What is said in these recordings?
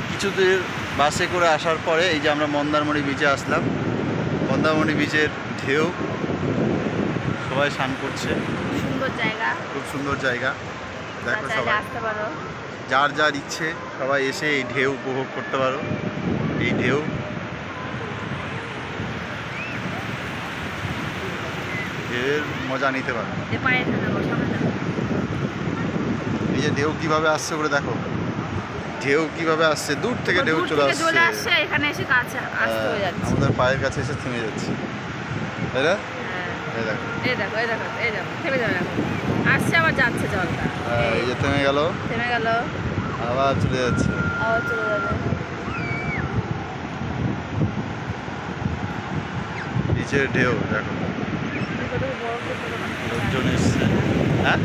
কিছু দূর বাসে করে আসার পরে এই যে আমরা মন্দারমণি বিচে আসলাম। মন্দারমণি বিচের ঢেউ, সবাই স্নান করছে। সুন্দর জায়গা, খুব সুন্দর জায়গা। দেখো সবাই আসতে পারো, যার যার ইচ্ছে সবাই এসে এই ঢেউ উপভোগ করতে পারো। এই ঢেউ ঢেউয়ের মজা নিতে পারো। এই যে ঢেউ কিভাবে আসছে করে দেখো, ঢেউ কিভাবে আসছে, দূর থেকে ঢেউ চলে আসছে, এখানে এসে কাছে আসতে হয়ে যাচ্ছে, আমাদের পায়ের কাছে এসে থেমে যাচ্ছে, তাই না? এই দেখো, এই দেখো, এই দেখো, এই দেখো, থেমে যাবে, আসছে আবার যাচ্ছে জলটা। এই যে থেমে গেল, আবার চলে যাচ্ছে, আবার চলে যাবে। নিচের ঢেউ দেখো, লোকজন এসছে। হ্যাঁ,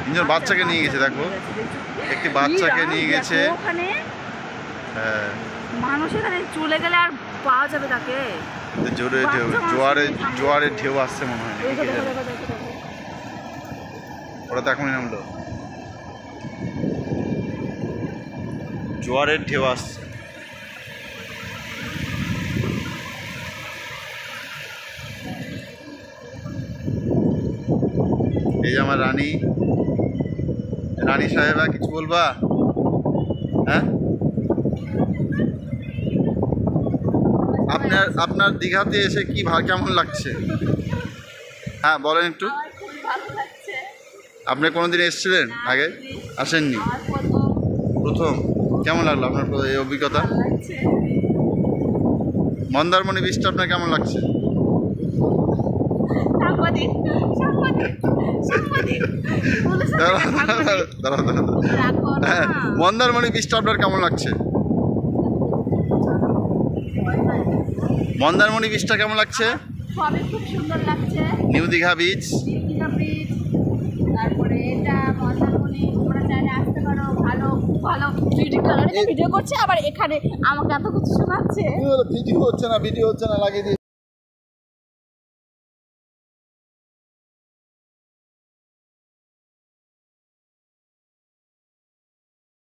তিনজন বাচ্চাকে নিয়ে গেছে, দেখো একটি বাচ্চাকে নিয়ে গেছে। হ্যাঁ, মানুষ এখানে চলে গেলে আর পাওয়া যাবে তাকে। জোরে ঢেউ, জোয়ারের ঢেউ আসছে মনে হয়। ওরা তো এখনই নামলো, জোয়ারের ঢেউ আসছে। এই যে আমার রানী সাহেবা, কিছু বলবা? হ্যাঁ, আপনার দীঘাতে এসে কি কেমন লাগছে? হ্যাঁ বলেন একটু। আপনি কোনোদিন এসেছিলেন আগে? আসেননি, প্রথম। কেমন লাগলো আপনার এই অভিজ্ঞতা? মন্দারমণি বিচটা আপনার কেমন লাগছে? হ্যাঁ, মন্দারমণি বিচটা আপনার কেমন লাগছে? মন্দারমণি বিচটা কেমন লাগছে? খুব সুন্দর লাগছে। নিউ দীঘা বিচ, তারপরে এটা মন্দারমণি, তোমরা চাইলে আসতে পারো। ভালো, খুব ভালো ভিডিও করছে, আবার এখানে আমাকে এত কিছু শোনাচ্ছে। ভিডিও হচ্ছে না, লাগিয়ে দিয়ে